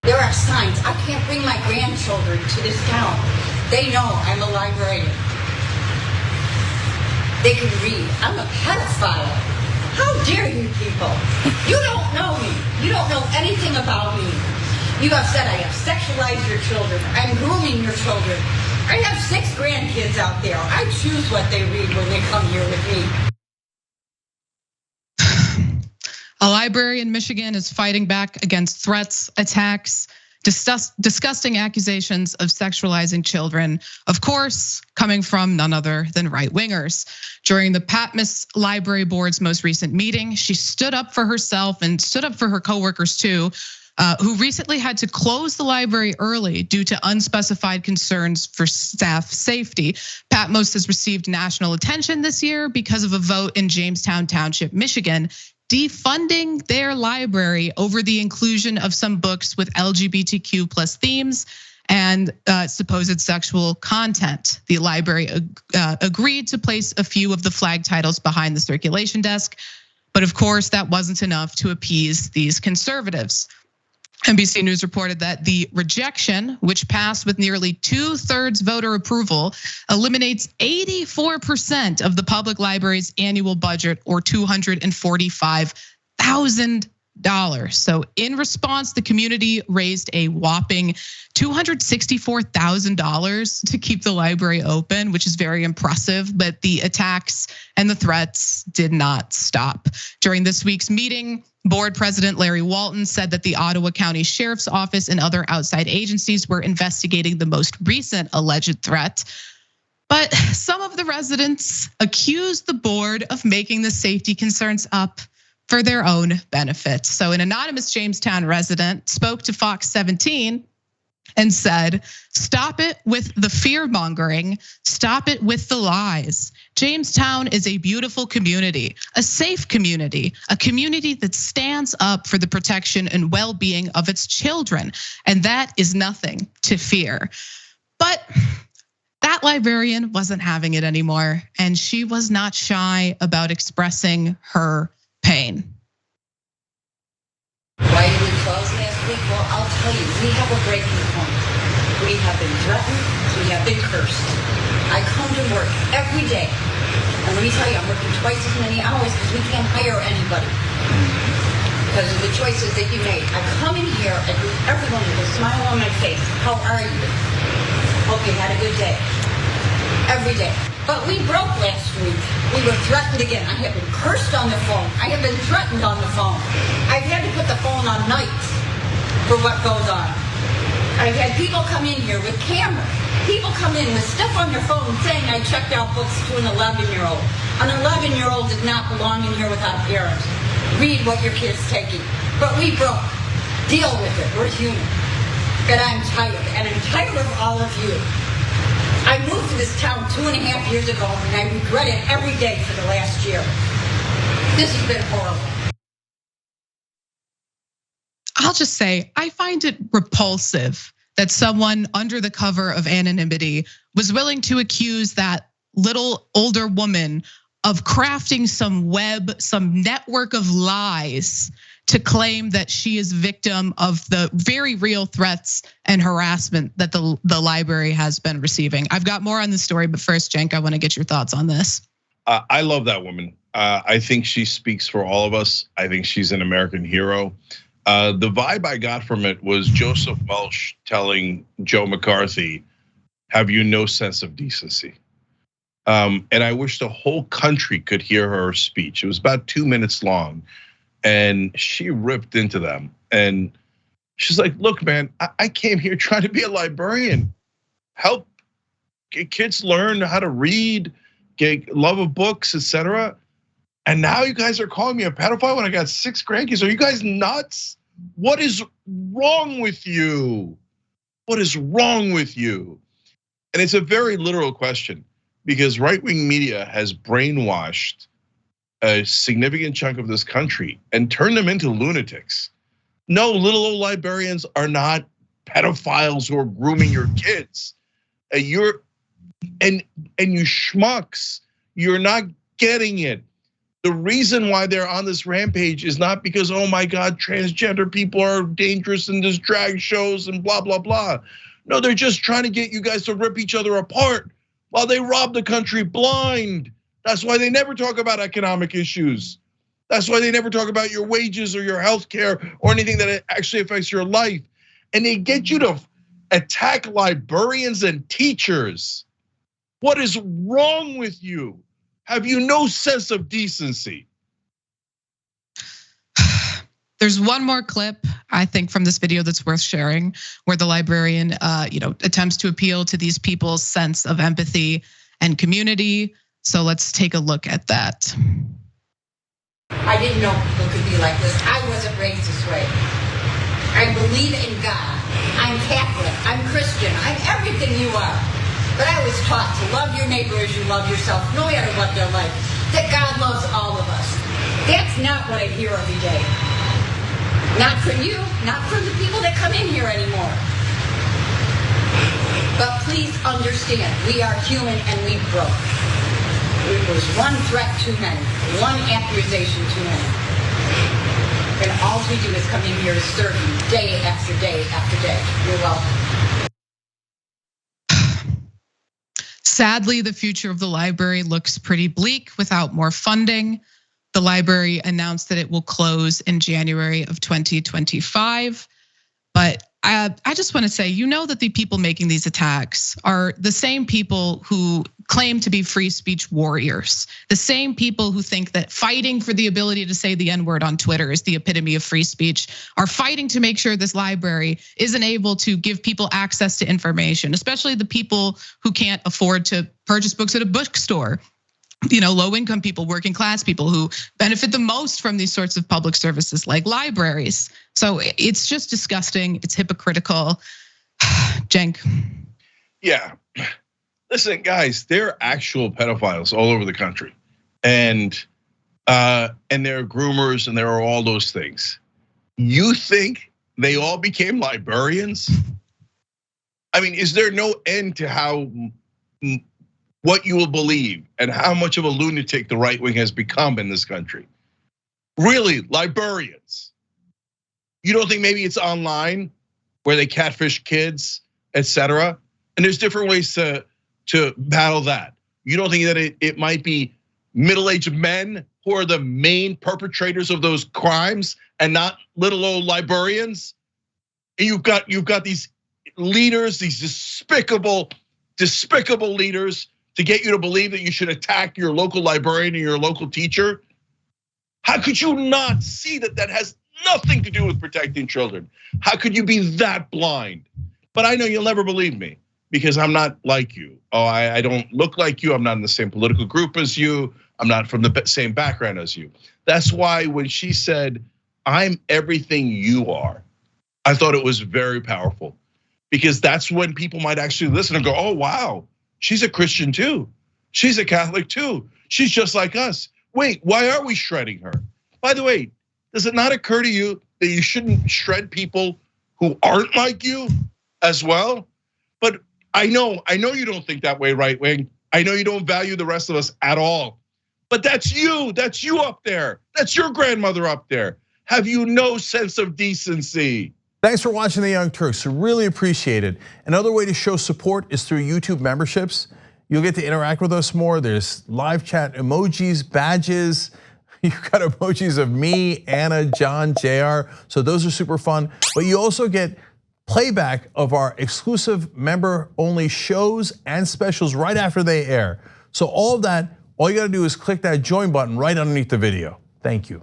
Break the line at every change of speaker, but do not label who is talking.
There are signs. I can't bring my grandchildren to this town. They know I'm a librarian. They can read. I'm a pedophile. How dare you people? You don't know me. You don't know anything about me. You have said I have sexualized your children. I'm grooming your children. I have 6 grandkids out there. I choose what they read when they come here with me.
A library in Michigan is fighting back against threats, attacks, disgusting accusations of sexualizing children, of course, coming from none other than right-wingers. During the Patmos Library Board's most recent meeting, she stood up for herself and stood up for her coworkers too, who recently had to close the library early due to unspecified concerns for staff safety. Patmos has received national attention this year because of a vote in Jamestown Township, Michigan, defunding their library over the inclusion of some books with LGBTQ plus themes and supposed sexual content. The library agreed to place a few of the flag titles behind the circulation desk, but of course that wasn't enough to appease these conservatives. NBC News reported that the rejection, which passed with nearly 2/3 voter approval, eliminates 84% of the public library's annual budget, or $245,000. So in response, the community raised a whopping $264,000 to keep the library open, which is very impressive, but the attacks and the threats did not stop. During this week's meeting, Board President Larry Walton said that the Ottawa County Sheriff's Office and other outside agencies were investigating the most recent alleged threat. But some of the residents accused the board of making the safety concerns up for their own benefit. So an anonymous Jamestown resident spoke to Fox 17 and said, "Stop it with the fear mongering, stop it with the lies. Jamestown is a beautiful community, a safe community, a community that stands up for the protection and well-being of its children, and that is nothing to fear." But that librarian wasn't having it anymore, and she was not shy about expressing her pain.
Why did we close last week? Well, I'll tell you, we have a breaking point. We have been threatened, we have been cursed. I come to work every day, and let me tell you, I'm working twice as many hours because we can't hire anybody because of the choices that you made. I come in here and greet everyone with a smile on my face. How are you? Hope you had a good day. Every day. But we broke last week. We were threatened again. I have been cursed on the phone. I have been threatened on the phone. I've had to put the phone on night for what goes on. I've had people come in here with cameras. People come in with stuff on their phone saying I checked out books to an 11-year-old. An 11-year-old does not belong in here without a parent. Read what your kid's taking. But we broke. Deal with it. We're human. And I'm tired. And I'm tired of all of you. I moved to this town 2.5 years ago, and I regret it every day for the last year. This has been horrible.
I'll just say, I find it repulsive that someone under the cover of anonymity was willing to accuse that little older woman of crafting some network of lies to claim that she is victim of the very real threats and harassment that the library has been receiving. I've got more on this story, but first, Cenk, I want to get your thoughts on this.
I love that woman. I think she speaks for all of us. I think she's an American hero. The vibe I got from it was Joseph Welch telling Joe McCarthy, "Have you no sense of decency?" And I wish the whole country could hear her speech. It was about 2 minutes long. And she ripped into them. And she's like, "Look, man, I came here trying to be a librarian. Help kids learn how to read, get love of books, etc. And now you guys are calling me a pedophile when I got 6 grandkids. Are you guys nuts? What is wrong with you? What is wrong with you?" And it's a very literal question because right-wing media has brainwashed a significant chunk of this country and turned them into lunatics. No, little old librarians are not pedophiles who are grooming your kids. And you schmucks, you're not getting it. The reason why they're on this rampage is not because, oh my God, transgender people are dangerous in this drag shows and blah, blah, blah. No, they're just trying to get you guys to rip each other apart while they rob the country blind. That's why they never talk about economic issues. That's why they never talk about your wages or your health care or anything that actually affects your life. And they get you to attack librarians and teachers. What is wrong with you? Have you no sense of decency?
There's one more clip, I think, from this video that's worth sharing, where the librarian, attempts to appeal to these people's sense of empathy and community. So let's take a look at that.
I didn't know people could be like this. I wasn't raised this way. I believe in God. I'm Catholic. I'm Christian. I'm everything you are. But I was taught to love your neighbor as you love yourself, no matter what they're like. That God loves all of us. That's not what I hear every day. Not from you, not from the people that come in here anymore. But please understand, we are human and we broke. It was one threat too many, one accusation too many. And all we do is come in here to serve you day after day after day. You're welcome.
Sadly, the future of the library looks pretty bleak without more funding. The library announced that it will close in January of 2025. But I just want to say, you know that the people making these attacks are the same people who claim to be free speech warriors, the same people who think that fighting for the ability to say the N-word on Twitter is the epitome of free speech, are fighting to make sure this library isn't able to give people access to information, especially the people who can't afford to purchase books at a bookstore. Low income people, working class people who benefit the most from these sorts of public services like libraries. So it's just disgusting. It's hypocritical. Cenk.
Yeah, listen, guys, there are actual pedophiles all over the country, and there are groomers, and there are all those things. You think they all became librarians? I mean, is there no end to what you will believe and how much of a lunatic the right wing has become in this country? Really, librarians. You don't think maybe it's online where they catfish kids, etc.? And there's different ways to battle that. You don't think that it might be middle-aged men who are the main perpetrators of those crimes and not little old librarians? And you've got these leaders, these despicable leaders, to get you to believe that you should attack your local librarian or your local teacher? How could you not see that that has nothing to do with protecting children? How could you be that blind? But I know you'll never believe me because I'm not like you. Oh, I don't look like you. I'm not in the same political group as you. I'm not from the same background as you. That's why when she said, I'm everything you are, I thought it was very powerful, because that's when people might actually listen and go, oh, wow. She's a Christian too. She's a Catholic too. She's just like us. Wait, why are we shredding her? By the way, does it not occur to you that you shouldn't shred people who aren't like you as well? But I know you don't think that way, right wing. I know you don't value the rest of us at all. But that's you up there. That's your grandmother up there. Have you no sense of decency?
Thanks for watching The Young Turks, really appreciate it. Another way to show support is through YouTube memberships. You'll get to interact with us more. There's live chat emojis, badges. You've got emojis of me, Anna, John, JR. So those are super fun. But you also get playback of our exclusive member-only shows and specials right after they air. So all of that, all you gotta do is click that join button right underneath the video. Thank you.